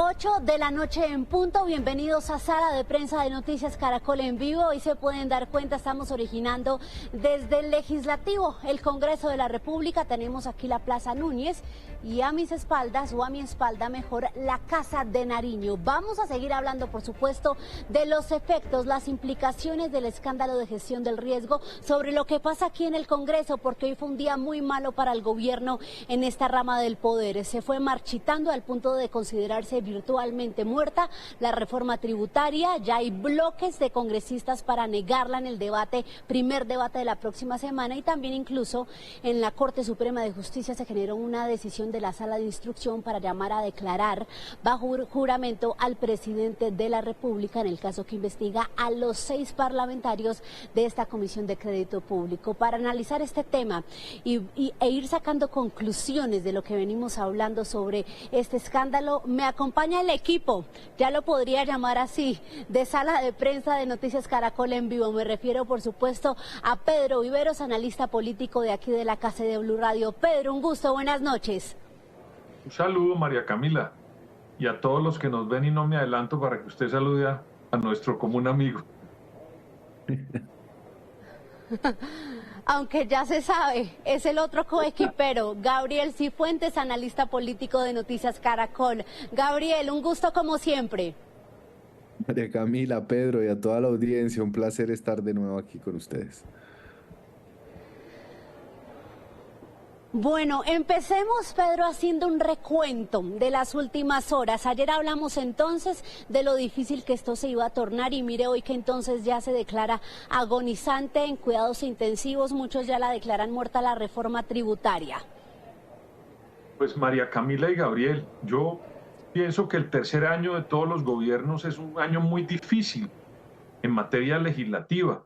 8 de la noche en punto, bienvenidos a Sala de Prensa de Noticias Caracol en vivo. Hoy se pueden dar cuenta, estamos originando desde el Legislativo, el Congreso de la República. Tenemos aquí la Plaza Núñez y a mis espaldas, o a mi espalda mejor, la Casa de Nariño. Vamos a seguir hablando, por supuesto, de los efectos, las implicaciones del escándalo de gestión del riesgo, sobre lo que pasa aquí en el Congreso, porque hoy fue un día muy malo para el gobierno en esta rama del poder. Se fue marchitando al punto de considerarse virtualmente muerta la reforma tributaria. Ya hay bloques de congresistas para negarla en el debate, primer debate de la próxima semana, y también incluso en la Corte Suprema de Justicia se generó una decisión de la Sala de Instrucción para llamar a declarar bajo juramento al presidente de la República en el caso que investiga a los 6 parlamentarios de esta Comisión de Crédito Público. Para analizar este tema e ir sacando conclusiones de lo que venimos hablando sobre este escándalo, me acompaña el equipo, ya lo podría llamar así, de Sala de Prensa de Noticias Caracol en vivo. Me refiero, por supuesto, a Pedro Viveros, analista político de aquí de la Casa de Blue Radio. Pedro, un gusto, buenas noches. Un saludo, María Camila, y a todos los que nos ven, y no me adelanto para que usted salude a nuestro común amigo. Aunque ya se sabe, es el otro coequipero, Gabriel Cifuentes, analista político de Noticias Caracol. Gabriel, un gusto como siempre. María Camila, Pedro y a toda la audiencia, un placer estar de nuevo aquí con ustedes. Bueno, empecemos, Pedro, haciendo un recuento de las últimas horas. Ayer hablamos entonces de lo difícil que esto se iba a tornar y mire hoy que entonces ya se declara agonizante en cuidados intensivos. Muchos ya la declaran muerta la reforma tributaria. Pues María Camila y Gabriel, yo pienso que el tercer año de todos los gobiernos es un año muy difícil en materia legislativa.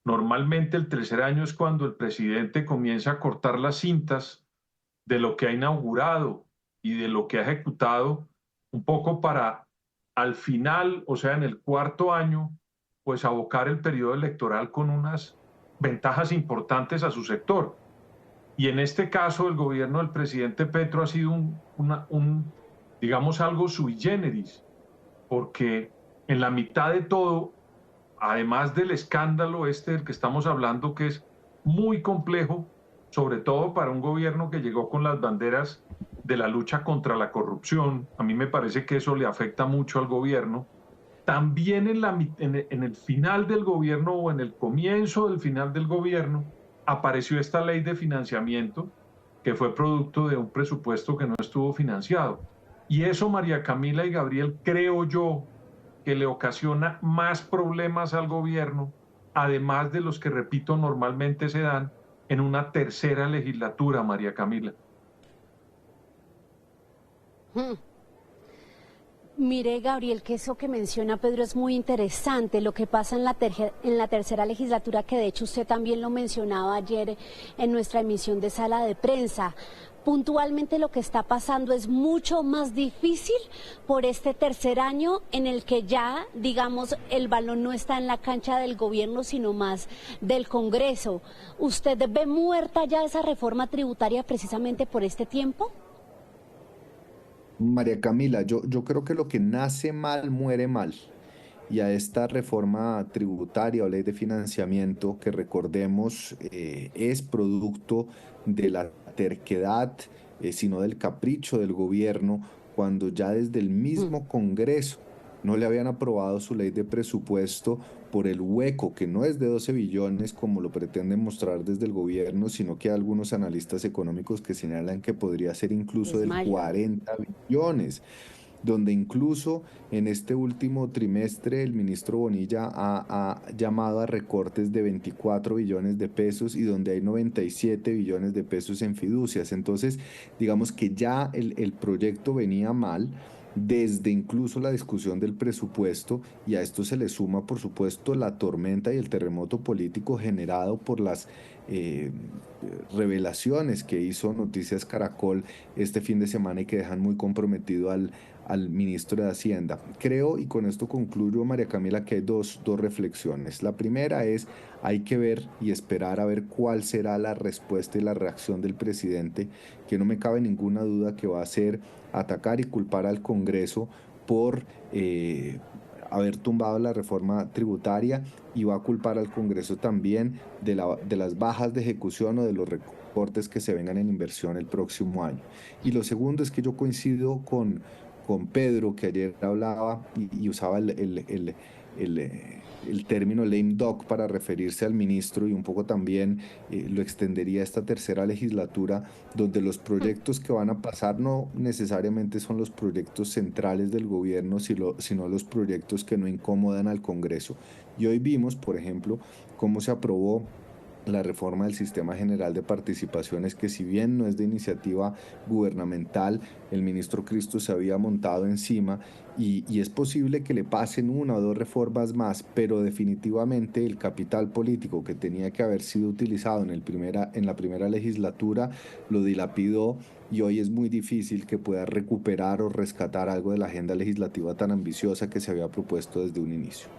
Normalmente el tercer año es cuando el presidente comienza a cortar las cintas de lo que ha inaugurado y de lo que ha ejecutado, un poco para al final, o sea, en el cuarto año, pues abocar el periodo electoral con unas ventajas importantes a su sector. Y en este caso el gobierno del presidente Petro ha sido digamos, algo sui generis, porque en la mitad de todo, además del escándalo del que estamos hablando, que es muy complejo, sobre todo para un gobierno que llegó con las banderas de la lucha contra la corrupción, a mí me parece que eso le afecta mucho al gobierno, también en el final del gobierno o en el comienzo del final del gobierno apareció esta ley de financiamiento que fue producto de un presupuesto que no estuvo financiado. Y eso, María Camila y Gabriel, creo yo, que le ocasiona más problemas al gobierno, además de los que, repito, normalmente se dan en una tercera legislatura, María Camila. Mire, Gabriel, que eso que menciona Pedro es muy interesante, lo que pasa en la tercera legislatura, que de hecho usted también lo mencionaba ayer en nuestra emisión de Sala de Prensa. Puntualmente lo que está pasando es mucho más difícil por este tercer año en el que ya, digamos, el balón no está en la cancha del gobierno, sino más del Congreso. ¿Usted ve muerta ya esa reforma tributaria precisamente por este tiempo? María Camila, yo creo que lo que nace mal, muere mal. Y a esta reforma tributaria o ley de financiamiento, que recordemos es producto de la terquedad, sino del capricho del gobierno, cuando ya desde el mismo Congreso no le habían aprobado su ley de presupuesto por el hueco, que no es de 12 billones como lo pretenden mostrar desde el gobierno, sino que hay algunos analistas económicos que señalan que podría ser incluso del 40 billones, donde incluso en este último trimestre el ministro Bonilla ha llamado a recortes de 24 billones de pesos y donde hay 97 billones de pesos en fiducias. Entonces, digamos que ya el proyecto venía mal desde incluso la discusión del presupuesto, y a esto se le suma, por supuesto, la tormenta y el terremoto político generado por las revelaciones que hizo Noticias Caracol este fin de semana y que dejan muy comprometido al ministro de Hacienda. Creo, y con esto concluyo, María Camila, que hay dos reflexiones. La primera es, hay que ver y esperar a ver cuál será la respuesta y la reacción del presidente, que no me cabe ninguna duda que va a ser atacar y culpar al Congreso por haber tumbado la reforma tributaria, y va a culpar al Congreso también de las bajas de ejecución o de los recortes que se vengan en inversión el próximo año. Y lo segundo es que yo coincido con Pedro, que ayer hablaba y usaba el término lame duck para referirse al ministro, y un poco también lo extendería a esta tercera legislatura, donde los proyectos que van a pasar no necesariamente son los proyectos centrales del gobierno, sino los proyectos que no incomodan al Congreso. Y hoy vimos, por ejemplo, cómo se aprobó la reforma del Sistema General de Participaciones, que si bien no es de iniciativa gubernamental, el ministro Cristo se había montado encima, y es posible que le pasen una o dos reformas más, pero definitivamente el capital político que tenía que haber sido utilizado en la primera legislatura lo dilapidó, y hoy es muy difícil que pueda recuperar o rescatar algo de la agenda legislativa tan ambiciosa que se había propuesto desde un inicio.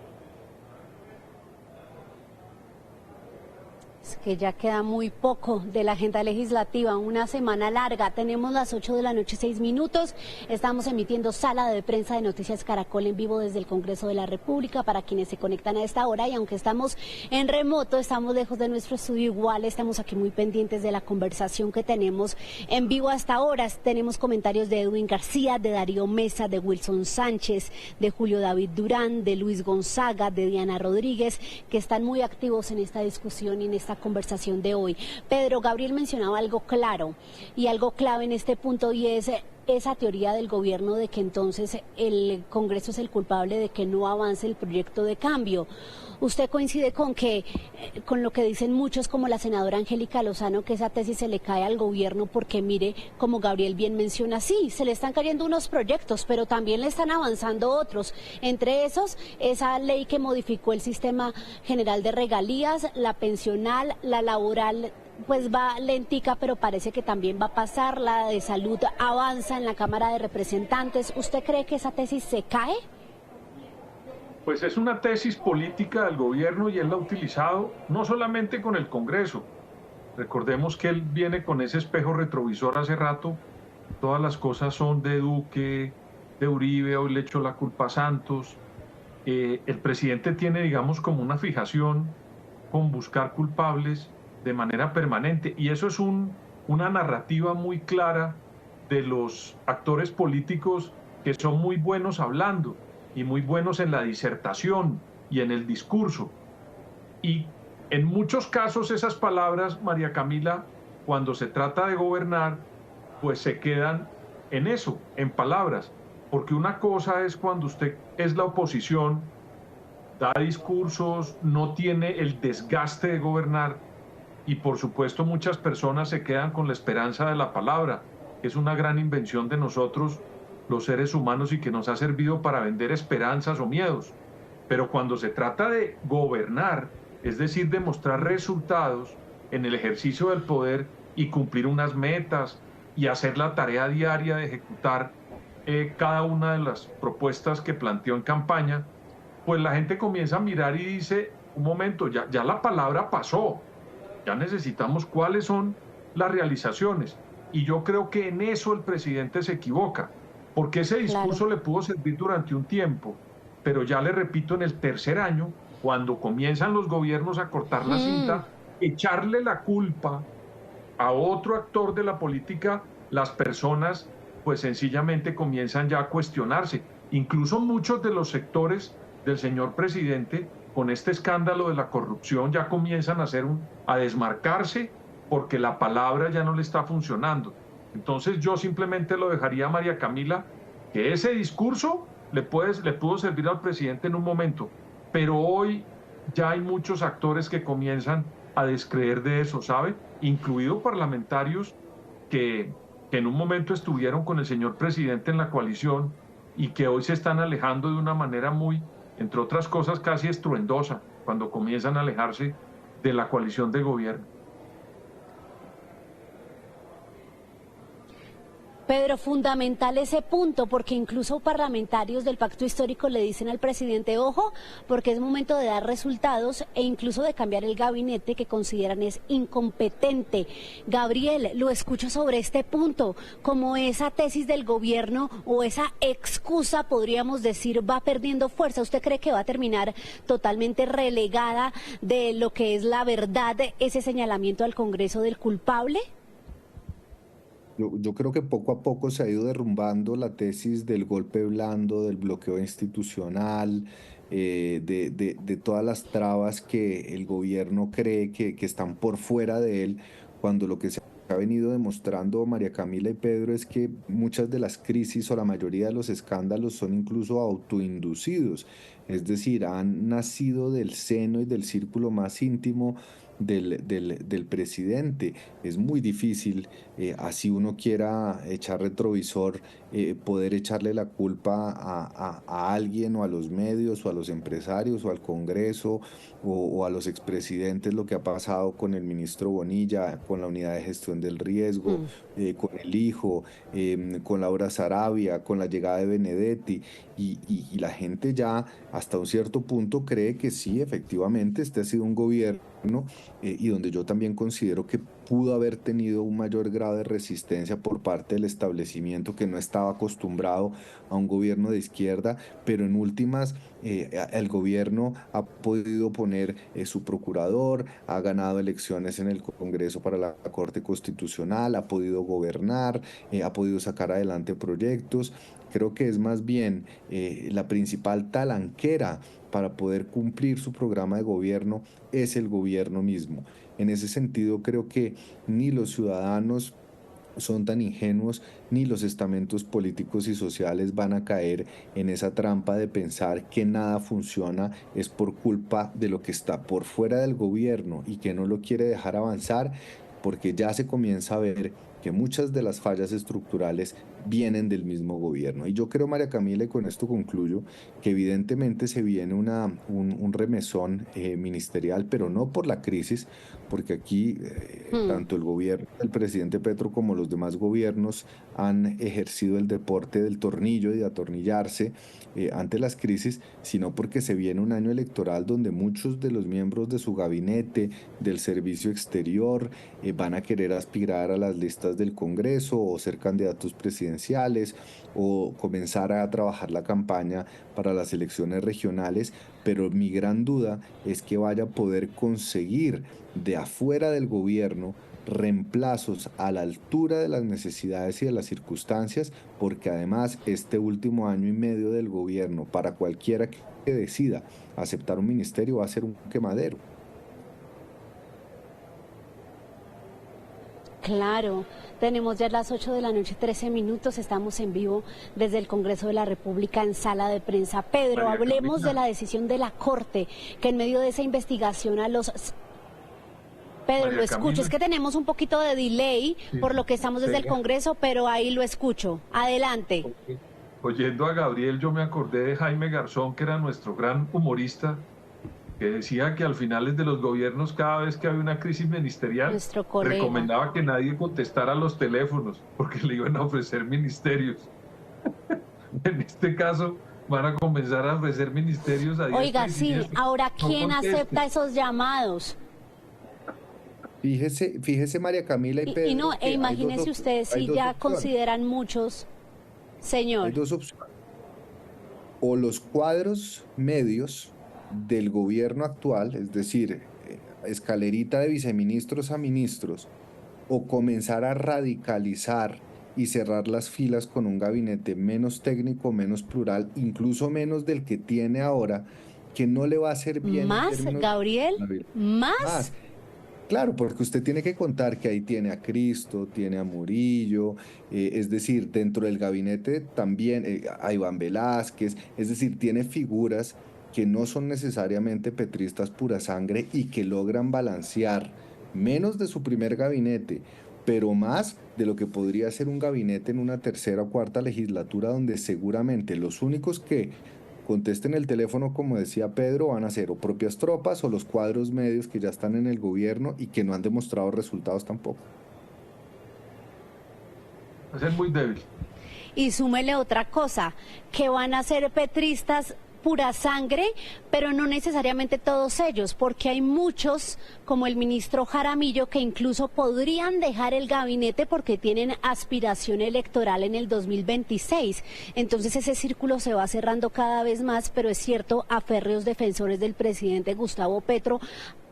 Que ya queda muy poco de la agenda legislativa, una semana larga. Tenemos las 8 de la noche, 6 minutos. Estamos emitiendo Sala de Prensa de Noticias Caracol en vivo desde el Congreso de la República para quienes se conectan a esta hora, y aunque estamos en remoto, estamos lejos de nuestro estudio, igual estamos aquí muy pendientes de la conversación que tenemos en vivo hasta ahora. Tenemos comentarios de Edwin García, de Darío Mesa, de Wilson Sánchez, de Julio David Durán, de Luis Gonzaga, de Diana Rodríguez, que están muy activos en esta discusión y en esta conversación de hoy. Pedro, Gabriel mencionaba algo claro y algo clave en este punto, y es esa teoría del gobierno de que entonces el Congreso es el culpable de que no avance el proyecto de cambio. ¿Usted coincide con lo que dicen muchos, como la senadora Angélica Lozano, que esa tesis se le cae al gobierno porque, mire, como Gabriel bien menciona, sí, se le están cayendo unos proyectos, pero también le están avanzando otros, entre esos esa ley que modificó el sistema general de regalías, la pensional, la laboral, pues va lentica, pero parece que también va a pasar, la de salud avanza en la Cámara de Representantes? ¿Usted cree que esa tesis se cae? Pues es una tesis política del gobierno, y él la ha utilizado no solamente con el Congreso. Recordemos que él viene con ese espejo retrovisor hace rato. Todas las cosas son de Duque, de Uribe, hoy le echó la culpa a Santos. El presidente tiene, digamos, como una fijación con buscar culpables de manera permanente, y eso es una narrativa muy clara de los actores políticos, que son muy buenos hablando y muy buenos en la disertación y en el discurso. Y en muchos casos esas palabras, María Camila, cuando se trata de gobernar, pues se quedan en eso, en palabras. Porque una cosa es cuando usted es la oposición, da discursos, no tiene el desgaste de gobernar, y por supuesto muchas personas se quedan con la esperanza de la palabra, que es una gran invención de nosotros los seres humanos y que nos ha servido para vender esperanzas o miedos. Pero cuando se trata de gobernar, es decir, de mostrar resultados en el ejercicio del poder y cumplir unas metas y hacer la tarea diaria de ejecutar cada una de las propuestas que planteó en campaña, pues la gente comienza a mirar y dice, un momento, ya la palabra pasó, ya necesitamos cuáles son las realizaciones. Y yo creo que en eso el presidente se equivoca, porque ese discurso le pudo servir durante un tiempo, pero ya le repito, en el tercer año, cuando comienzan los gobiernos a cortar la cinta, echarle la culpa a otro actor de la política, las personas pues sencillamente comienzan ya a cuestionarse. Incluso muchos de los sectores del señor presidente, con este escándalo de la corrupción, ya comienzan a desmarcarse, porque la palabra ya no le está funcionando. Entonces yo simplemente lo dejaría a María Camila, que ese discurso le pudo servir al presidente en un momento, pero hoy ya hay muchos actores que comienzan a descreer de eso, ¿sabe? Incluidos parlamentarios que en un momento estuvieron con el señor presidente en la coalición y que hoy se están alejando de una manera muy, entre otras cosas, casi estruendosa, cuando comienzan a alejarse de la coalición de gobierno. Pedro, fundamental ese punto, porque incluso parlamentarios del pacto histórico le dicen al presidente, ojo, porque es momento de dar resultados e incluso de cambiar el gabinete que consideran es incompetente. Gabriel, lo escucho sobre este punto, como esa tesis del gobierno o esa excusa, podríamos decir, va perdiendo fuerza. ¿Usted cree que va a terminar totalmente relegada de lo que es la verdad, ese señalamiento al Congreso del culpable? Yo creo que poco a poco se ha ido derrumbando la tesis del golpe blando, del bloqueo institucional, de todas las trabas que el gobierno cree que están por fuera de él, cuando lo que se ha venido demostrando María Camila y Pedro es que muchas de las crisis o la mayoría de los escándalos son incluso autoinducidos, es decir, han nacido del seno y del círculo más íntimo del presidente. Es muy difícil, así uno quiera echar retrovisor, poder echarle la culpa a alguien o a los medios o a los empresarios o al Congreso o a los expresidentes, lo que ha pasado con el ministro Bonilla, con la unidad de gestión del riesgo, con el hijo, con Laura Sarabia, con la llegada de Benedetti. Y la gente ya hasta un cierto punto cree que sí, efectivamente, este ha sido un gobierno y donde yo también considero que pudo haber tenido un mayor grado de resistencia por parte del establecimiento que no estaba acostumbrado a un gobierno de izquierda, pero en últimas el gobierno ha podido poner su procurador, ha ganado elecciones en el Congreso para la Corte Constitucional, ha podido gobernar, ha podido sacar adelante proyectos. Creo que es más bien la principal talanquera para poder cumplir su programa de gobierno es el gobierno mismo. En ese sentido, creo que ni los ciudadanos son tan ingenuos, ni los estamentos políticos y sociales van a caer en esa trampa de pensar que nada funciona es por culpa de lo que está por fuera del gobierno y que no lo quiere dejar avanzar, porque ya se comienza a ver que muchas de las fallas estructurales vienen del mismo gobierno. Y yo creo, María Camila, y con esto concluyo, que evidentemente se viene un remesón ministerial, pero no por la crisis, porque aquí tanto el gobierno del presidente Petro como los demás gobiernos han ejercido el deporte del tornillo y de atornillarse ante las crisis, sino porque se viene un año electoral donde muchos de los miembros de su gabinete, del servicio exterior, van a querer aspirar a las listas del Congreso o ser candidatos presidenciales o comenzar a trabajar la campaña para las elecciones regionales, pero mi gran duda es que vaya a poder conseguir de afuera del gobierno reemplazos a la altura de las necesidades y de las circunstancias, porque además este último año y medio del gobierno, para cualquiera que decida aceptar un ministerio, va a ser un quemadero. Claro, tenemos ya las 8 de la noche, 13 minutos, estamos en vivo desde el Congreso de la República en sala de prensa. Pedro, María hablemos Camila. de la decisión de la Corte, que en medio de esa investigación a los... Pedro, María lo escucho, Camila. es que tenemos un poquito de delay Sí, por lo que estamos desde el tenga. Congreso, pero ahí lo escucho. Adelante. Oyendo a Gabriel, yo me acordé de Jaime Garzón, que era nuestro gran humorista, que decía que al finales de los gobiernos, cada vez que había una crisis ministerial, Nuestro colega. recomendaba que nadie contestara los teléfonos, porque le iban a ofrecer ministerios. En este caso, van a comenzar a ofrecer ministerios a Oiga, diestra y sí, siniestra. ahora, No ¿quién contesten. acepta esos llamados? Fíjese María Camila y Pedro. Y no, que e hay imagínense dos ustedes hay si dos ya opciones. consideran muchos, Hay señor. dos opciones. O los cuadros medios del gobierno actual, es decir, escalerita de viceministros a ministros, o comenzar a radicalizar y cerrar las filas con un gabinete menos técnico, menos plural, incluso menos del que tiene ahora, que no le va a hacer bien en ¿Más, términos Gabriel? de ¿Más? más. Claro, porque usted tiene que contar que ahí tiene a Cristo, tiene a Murillo, es decir, dentro del gabinete también a Iván Velázquez, es decir, tiene figuras que no son necesariamente petristas pura sangre y que logran balancear menos de su primer gabinete, pero más de lo que podría ser un gabinete en una tercera o cuarta legislatura donde seguramente los únicos que contesten el teléfono, como decía Pedro, van a ser o propias tropas o los cuadros medios que ya están en el gobierno y que no han demostrado resultados tampoco. Va a ser muy débil. Y súmele otra cosa, que van a ser petristas pura sangre, pero no necesariamente todos ellos, porque hay muchos, como el ministro Jaramillo, que incluso podrían dejar el gabinete porque tienen aspiración electoral en el 2026. Entonces ese círculo se va cerrando cada vez más, pero es cierto, a férreos defensores del presidente Gustavo Petro,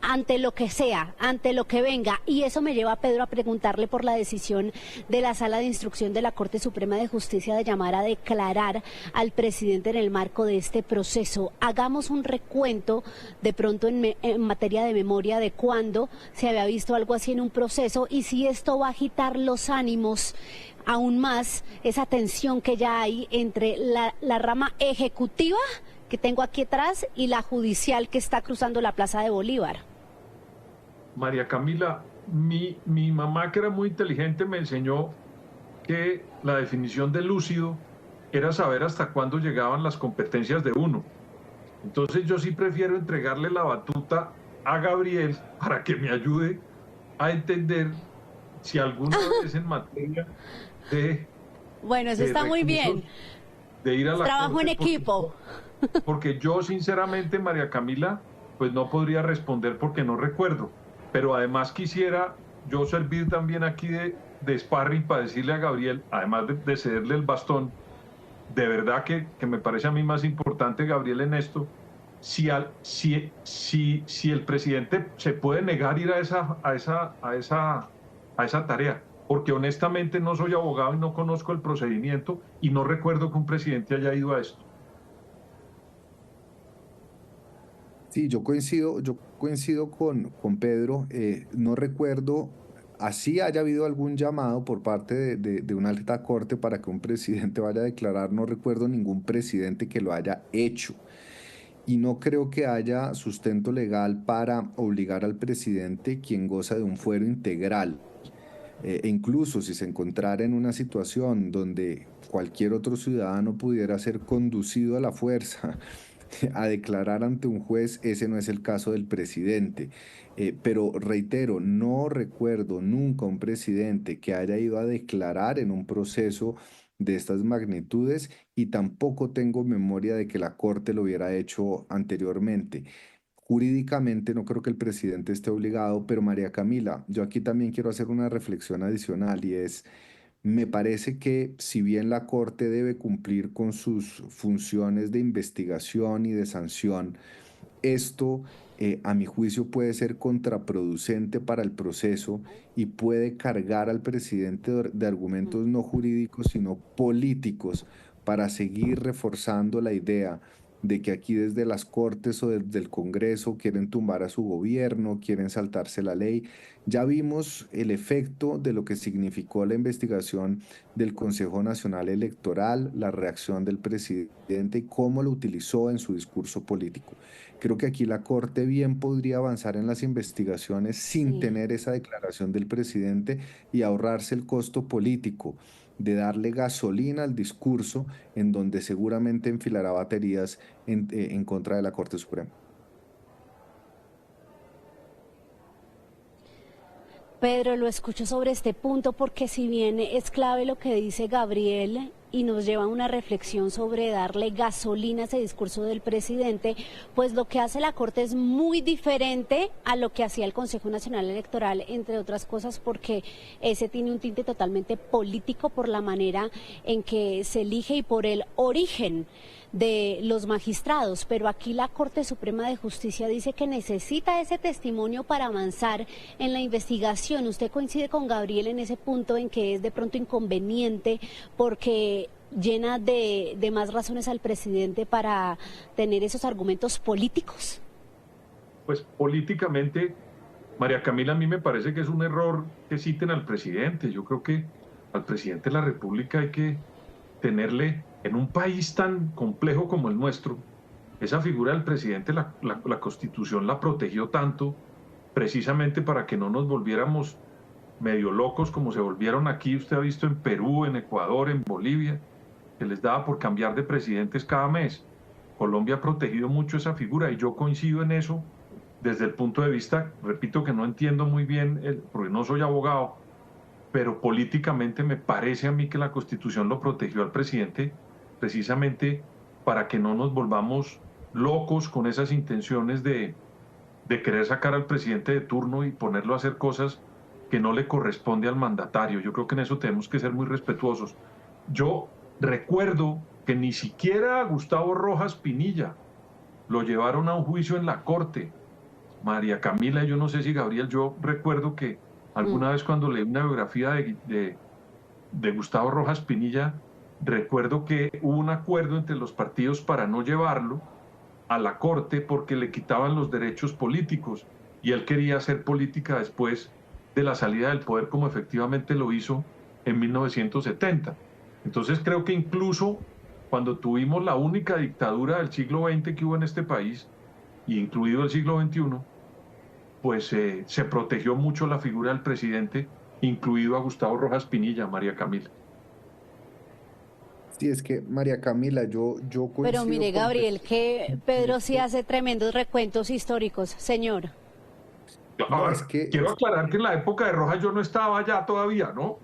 ante lo que sea, ante lo que venga. Y eso me lleva a Pedro a preguntarle por la decisión de la Sala de Instrucción de la Corte Suprema de Justicia de llamar a declarar al presidente en el marco de este proceso. Hagamos un recuento de pronto en materia de memoria de cuándo se había visto algo así en un proceso y si esto va a agitar los ánimos aún más, esa tensión que ya hay entre la rama ejecutiva que tengo aquí atrás y la judicial que está cruzando la Plaza de Bolívar. María Camila, mi mamá, que era muy inteligente, me enseñó que la definición de lúcido era saber hasta cuándo llegaban las competencias de uno. Entonces yo sí prefiero entregarle la batuta a Gabriel para que me ayude a entender si alguna vez en materia de... Bueno, eso está muy bien. De ir a la Trabajo corte, en equipo. Porque yo sinceramente, María Camila, pues no podría responder porque no recuerdo. Pero además quisiera yo servir también aquí de sparring para decirle a Gabriel, además de cederle el bastón, de verdad que me parece a mí más importante, Gabriel, en esto, si el presidente se puede negar ir a esa tarea, porque honestamente no soy abogado y no conozco el procedimiento y no recuerdo que un presidente haya ido a esto. Sí, yo coincido con Pedro. No recuerdo así haya habido algún llamado por parte de una alta corte para que un presidente vaya a declarar. No recuerdo ningún presidente que lo haya hecho. Y no creo que haya sustento legal para obligar al presidente, quien goza de un fuero integral. E incluso si se encontrara en una situación donde cualquier otro ciudadano pudiera ser conducido a la fuerza a declarar ante un juez, ese no es el caso del presidente. Pero reitero, no recuerdo nunca un presidente que haya ido a declarar en un proceso de estas magnitudes y tampoco tengo memoria de que la Corte lo hubiera hecho anteriormente. Jurídicamente no creo que el presidente esté obligado, pero María Camila, yo aquí también quiero hacer una reflexión adicional y es, me parece que si bien la Corte debe cumplir con sus funciones de investigación y de sanción, esto, a mi juicio, puede ser contraproducente para el proceso y puede cargar al presidente de argumentos no jurídicos, sino políticos, para seguir reforzando la idea de que aquí desde las Cortes o desde el Congreso quieren tumbar a su gobierno, quieren saltarse la ley. Ya vimos el efecto de lo que significó la investigación del Consejo Nacional Electoral, la reacción del presidente y cómo lo utilizó en su discurso político. Creo que aquí la Corte bien podría avanzar en las investigaciones sin tener esa declaración del presidente y ahorrarse el costo político de darle gasolina al discurso en donde seguramente enfilará baterías en contra de la Corte Suprema. Pedro, lo escucho sobre este punto porque si bien es clave lo que dice Gabriel y nos lleva a una reflexión sobre darle gasolina a ese discurso del presidente, pues lo que hace la Corte es muy diferente a lo que hacía el Consejo Nacional Electoral, entre otras cosas porque ese tiene un tinte totalmente político por la manera en que se elige y por el origen de los magistrados, pero aquí la Corte Suprema de Justicia dice que necesita ese testimonio para avanzar en la investigación. ¿Usted coincide con Gabriel en ese punto en que es de pronto inconveniente porque llena de más razones al presidente para tener esos argumentos políticos? Pues políticamente, María Camila, a mí me parece que es un error que citen al presidente. Yo creo que al presidente de la República hay que tenerle, en un país tan complejo como el nuestro, esa figura del presidente, la Constitución la protegió tanto precisamente para que no nos volviéramos medio locos como se volvieron aquí. Usted ha visto en Perú, en Ecuador, en Bolivia, que les daba por cambiar de presidentes cada mes. Colombia ha protegido mucho esa figura y yo coincido en eso desde el punto de vista, repito que no entiendo muy bien, porque no soy abogado, pero políticamente me parece a mí que la Constitución lo protegió al presidente precisamente para que no nos volvamos locos con esas intenciones de querer sacar al presidente de turno y ponerlo a hacer cosas que no le corresponde al mandatario. Yo creo que en eso tenemos que ser muy respetuosos. Yo recuerdo que ni siquiera a Gustavo Rojas Pinilla lo llevaron a un juicio en la corte. María Camila, yo no sé si Gabriel, yo recuerdo que alguna vez cuando leí una biografía de Gustavo Rojas Pinilla, recuerdo que hubo un acuerdo entre los partidos para no llevarlo a la corte porque le quitaban los derechos políticos y él quería hacer política después de la salida del poder, como efectivamente lo hizo en 1970. Entonces creo que incluso cuando tuvimos la única dictadura del siglo XX que hubo en este país, y incluido el siglo XXI, pues se protegió mucho la figura del presidente, incluido a Gustavo Rojas Pinilla, María Camila. Sí, es que María Camila, yo coincido. Pero mire, Gabriel, que Pedro sí hace tremendos recuentos históricos, señor. No, es que quiero aclarar que en la época de Rojas yo no estaba allá todavía, ¿no?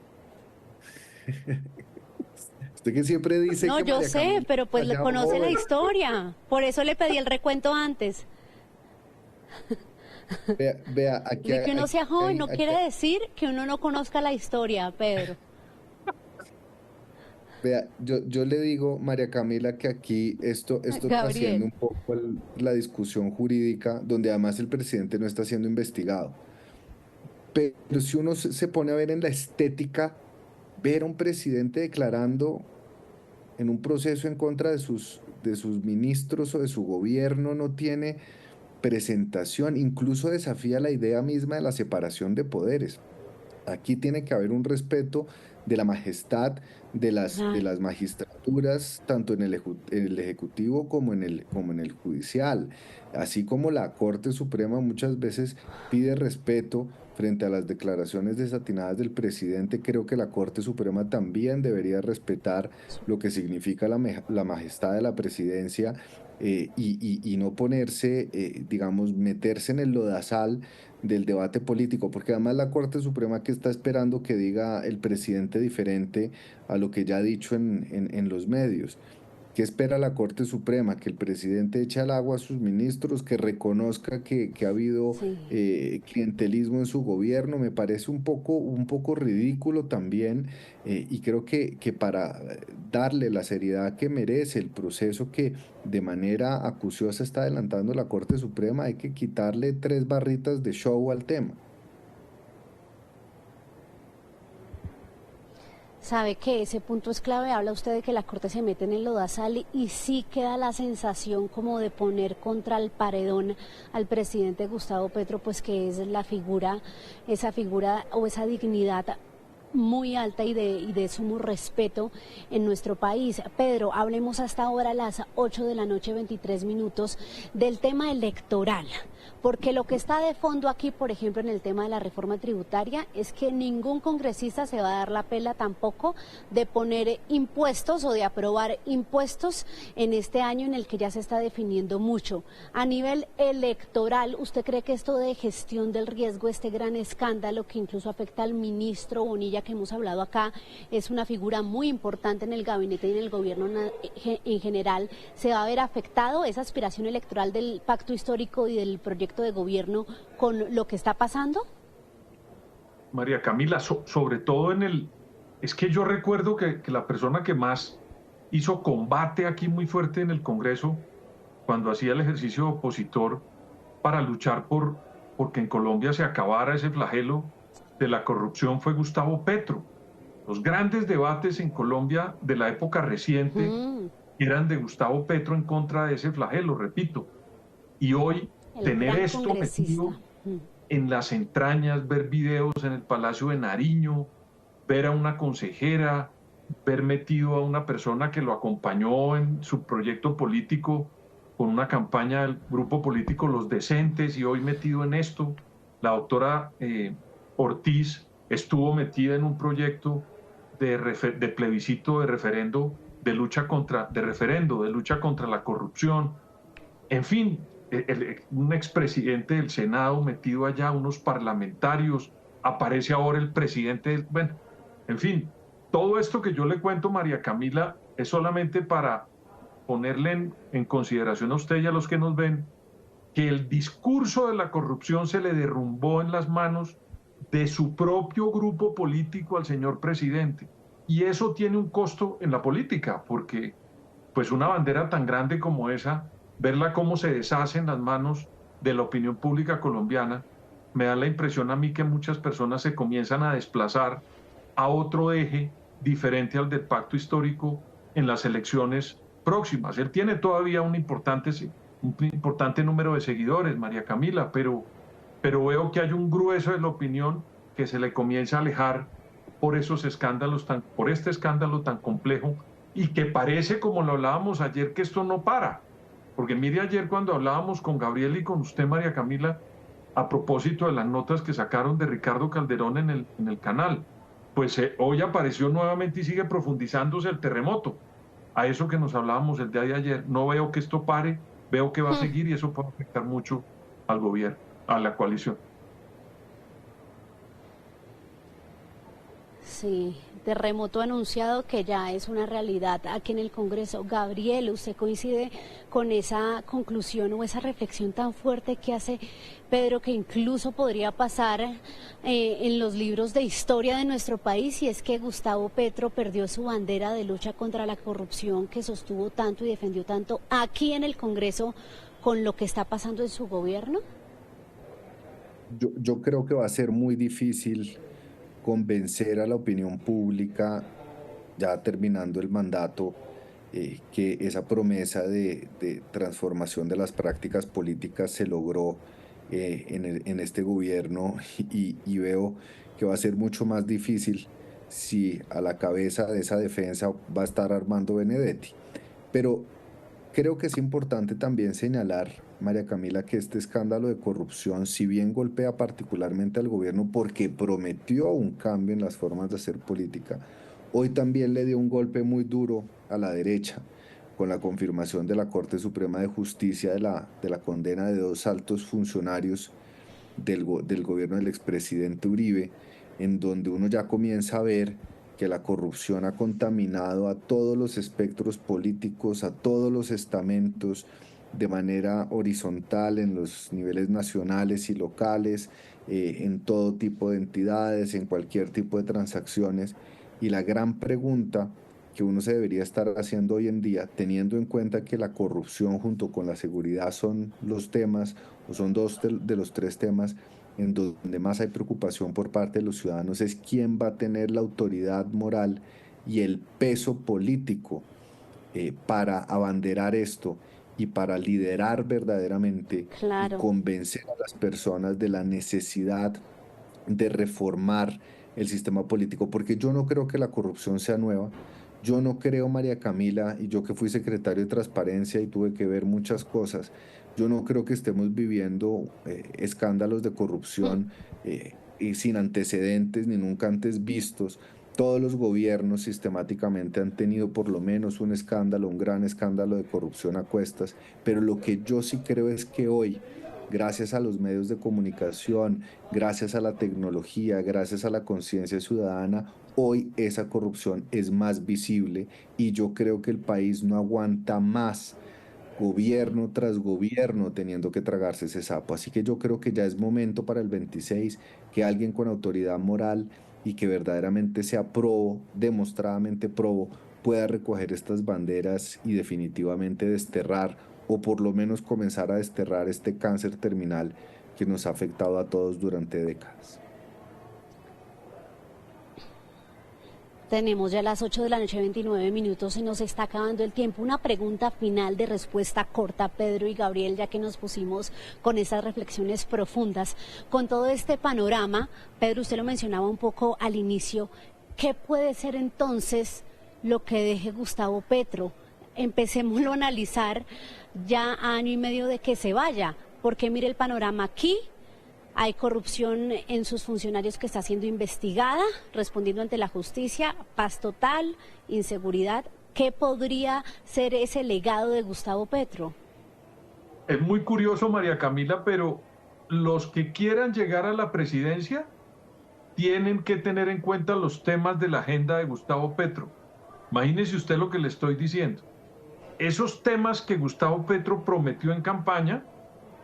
Usted que siempre dice no, que yo María sé, Camila pero pues le conoce joven. la historia. Por eso le pedí el recuento antes. Vea, aquí De que uno sea joven no quiere decir que uno no conozca la historia, Pedro. Vea, yo le digo, María Camila, que aquí esto trasciende un poco la discusión jurídica, donde además el presidente no está siendo investigado. Pero si uno se pone a ver en la estética, ver a un presidente declarando en un proceso en contra de sus ministros o de su gobierno no tiene presentación, incluso desafía la idea misma de la separación de poderes. Aquí tiene que haber un respeto de la majestad de las magistraturas, tanto en el Ejecutivo como en el Judicial, así como la Corte Suprema muchas veces pide respeto frente a las declaraciones desatinadas del presidente. Creo que la Corte Suprema también debería respetar lo que significa la majestad de la presidencia, y no ponerse, digamos, meterse en el lodazal del debate político, porque además la Corte Suprema, que está esperando que diga el presidente diferente a lo que ya ha dicho en los medios. ¿Qué espera la Corte Suprema? Que el presidente eche al agua a sus ministros, que reconozca que ha habido clientelismo en su gobierno. Me parece un poco ridículo también, y creo que para darle la seriedad que merece el proceso que de manera acuciosa está adelantando la Corte Suprema, hay que quitarle 3 barritas de show al tema. Sabe que ese punto es clave. Habla usted de que la Corte se mete en el lodazal y sí queda la sensación como de poner contra el paredón al presidente Gustavo Petro, pues que es la figura, esa figura o esa dignidad muy alta y de sumo respeto en nuestro país. Pedro, hablemos hasta ahora a las 8 de la noche, 23 minutos, del tema electoral. Porque lo que está de fondo aquí, por ejemplo, en el tema de la reforma tributaria, es que ningún congresista se va a dar la pela tampoco de poner impuestos o de aprobar impuestos en este año en el que ya se está definiendo mucho. A nivel electoral, ¿usted cree que esto de gestión del riesgo, este gran escándalo que incluso afecta al ministro Bonilla, que hemos hablado acá, es una figura muy importante en el gabinete y en el gobierno en general, se va a ver afectado esa aspiración electoral del pacto histórico y del proyecto de gobierno con lo que está pasando? María Camila, sobre todo es que yo recuerdo que la persona que más hizo combate aquí muy fuerte en el Congreso, cuando hacía el ejercicio opositor para luchar porque en Colombia se acabara ese flagelo de la corrupción, fue Gustavo Petro. Los grandes debates en Colombia de la época reciente eran de Gustavo Petro en contra de ese flagelo, repito. Y hoy tener esto metido en las entrañas, ver videos en el Palacio de Nariño, ver a una consejera, ver metido a una persona que lo acompañó en su proyecto político con una campaña del grupo político Los Decentes, y hoy metido en esto. La doctora Ortiz estuvo metida en un proyecto de plebiscito, de referendo, de lucha contra la corrupción. En fin, un expresidente del Senado metido allá, unos parlamentarios, aparece ahora el presidente, bueno, en fin, todo esto que yo le cuento, María Camila, es solamente para ponerle en consideración a usted y a los que nos ven que el discurso de la corrupción se le derrumbó en las manos de su propio grupo político al señor presidente. Y eso tiene un costo en la política, porque pues una bandera tan grande como esa, verla cómo se deshace en las manos de la opinión pública colombiana, me da la impresión a mí que muchas personas se comienzan a desplazar a otro eje diferente al del pacto histórico en las elecciones próximas. Él tiene todavía un importante número de seguidores, María Camila, pero veo que hay un grueso de la opinión que se le comienza a alejar por esos escándalos por este escándalo tan complejo y que parece, como lo hablábamos ayer, que esto no para. Porque mire ayer cuando hablábamos con Gabriel y con usted, María Camila, a propósito de las notas que sacaron de Ricardo Calderón en el canal, pues hoy apareció nuevamente y sigue profundizándose el terremoto. A eso que nos hablábamos el día de ayer, no veo que esto pare, veo que va a seguir y eso puede afectar mucho al gobierno, a la coalición. Sí, terremoto anunciado que ya es una realidad aquí en el Congreso. Gabriel, ¿usted coincide con esa conclusión o esa reflexión tan fuerte que hace Pedro, que incluso podría pasar en los libros de historia de nuestro país, y es que Gustavo Petro perdió su bandera de lucha contra la corrupción que sostuvo tanto y defendió tanto aquí en el Congreso con lo que está pasando en su gobierno? Yo creo que va a ser muy difícil convencer a la opinión pública, ya terminando el mandato, que esa promesa de transformación de las prácticas políticas se logró en este gobierno y veo que va a ser mucho más difícil si a la cabeza de esa defensa va a estar Armando Benedetti. Pero creo que es importante también señalar, María Camila, que este escándalo de corrupción, si bien golpea particularmente al gobierno porque prometió un cambio en las formas de hacer política, hoy también le dio un golpe muy duro a la derecha, con la confirmación de la Corte Suprema de Justicia de la condena de 2 altos funcionarios del gobierno del expresidente Uribe, en donde uno ya comienza a ver que la corrupción ha contaminado a todos los espectros políticos, a todos los estamentos, de manera horizontal en los niveles nacionales y locales, en todo tipo de entidades, en cualquier tipo de transacciones. Y la gran pregunta que uno se debería estar haciendo hoy en día, teniendo en cuenta que la corrupción junto con la seguridad son los temas, o son 2 de los 3 temas en donde más hay preocupación por parte de los ciudadanos, es quién va a tener la autoridad moral y el peso político para abanderar esto y para liderar verdaderamente y convencer a las personas de la necesidad de reformar el sistema político, porque yo no creo que la corrupción sea nueva. Yo no creo, María Camila, y yo que fui secretario de Transparencia y tuve que ver muchas cosas, yo no creo que estemos viviendo escándalos de corrupción y sin antecedentes ni nunca antes vistos. Todos los gobiernos sistemáticamente han tenido por lo menos un escándalo, un gran escándalo de corrupción a cuestas, pero lo que yo sí creo es que hoy, gracias a los medios de comunicación, gracias a la tecnología, gracias a la conciencia ciudadana, hoy esa corrupción es más visible y yo creo que el país no aguanta más gobierno tras gobierno teniendo que tragarse ese sapo. Así que yo creo que ya es momento para el 26 que alguien con autoridad moral y que verdaderamente sea probo, demostradamente probo, pueda recoger estas banderas y definitivamente desterrar, o por lo menos comenzar a desterrar este cáncer terminal que nos ha afectado a todos durante décadas. Tenemos ya las 8 de la noche, 29 minutos, y nos está acabando el tiempo. Una pregunta final de respuesta corta, Pedro y Gabriel, ya que nos pusimos con esas reflexiones profundas. Con todo este panorama, Pedro, usted lo mencionaba un poco al inicio, ¿qué puede ser entonces lo que deje Gustavo Petro? Empecémoslo a analizar ya a año y medio de que se vaya, porque mire el panorama aquí. Hay corrupción en sus funcionarios que está siendo investigada, respondiendo ante la justicia, paz total, inseguridad. ¿Qué podría ser ese legado de Gustavo Petro? Es muy curioso, María Camila, pero los que quieran llegar a la presidencia tienen que tener en cuenta los temas de la agenda de Gustavo Petro. Imagínese usted lo que le estoy diciendo. Esos temas que Gustavo Petro prometió en campaña,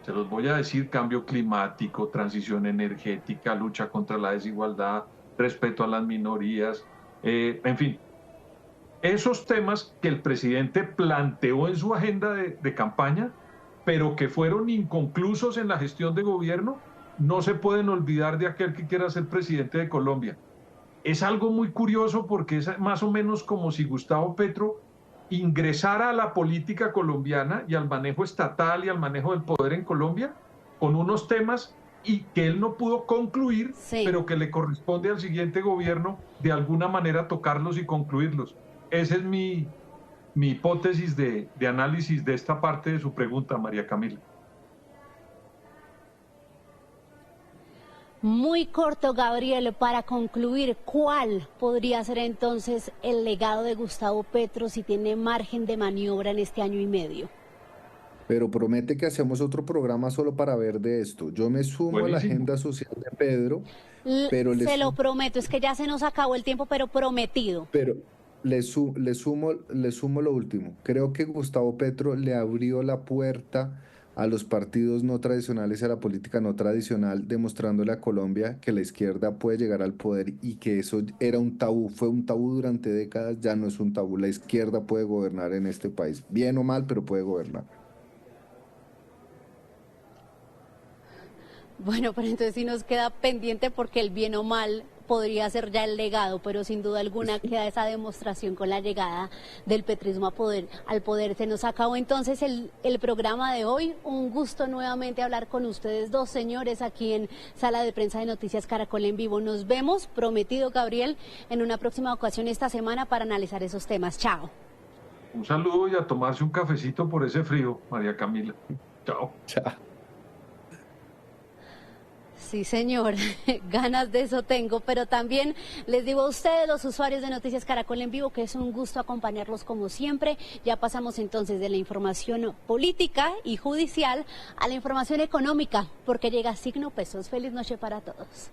se los voy a decir: cambio climático, transición energética, lucha contra la desigualdad, respeto a las minorías, en fin. Esos temas que el presidente planteó en su agenda de campaña, pero que fueron inconclusos en la gestión de gobierno, no se pueden olvidar de aquel que quiera ser presidente de Colombia. Es algo muy curioso porque es más o menos como si Gustavo Petro ingresara a la política colombiana y al manejo estatal y al manejo del poder en Colombia con unos temas y que él no pudo concluir, Sí. pero que le corresponde al siguiente gobierno de alguna manera tocarlos y concluirlos. Esa es mi hipótesis de análisis de esta parte de su pregunta, María Camila. Muy corto, Gabriel, para concluir, ¿cuál podría ser entonces el legado de Gustavo Petro si tiene margen de maniobra en este año y medio? Pero promete que hacemos otro programa solo para ver de esto. Yo me sumo a la Buenísimo. agenda social de Pedro, pero Se lo prometo, es que ya se nos acabó el tiempo, pero prometido. le sumo lo último. Creo que Gustavo Petro le abrió la puerta a los partidos no tradicionales y a la política no tradicional, demostrándole a Colombia que la izquierda puede llegar al poder y que eso era un tabú, fue un tabú durante décadas, ya no es un tabú. La izquierda puede gobernar en este país, bien o mal, pero puede gobernar. Bueno, pero entonces sí nos queda pendiente porque el bien o mal podría ser ya el legado, pero sin duda alguna queda esa demostración con la llegada del petrismo al poder. Se nos acabó entonces el programa de hoy. Un gusto nuevamente hablar con ustedes dos, señores, aquí en Sala de Prensa de Noticias Caracol en Vivo. Nos vemos, prometido, Gabriel, en una próxima ocasión esta semana para analizar esos temas. Chao. Un saludo y a tomarse un cafecito por ese frío, María Camila. Chao. Chao. Sí, señor, ganas de eso tengo, pero también les digo a ustedes, los usuarios de Noticias Caracol en Vivo, que es un gusto acompañarlos como siempre. Ya pasamos entonces de la información política y judicial a la información económica, porque llega Signo Pesos. Feliz noche para todos.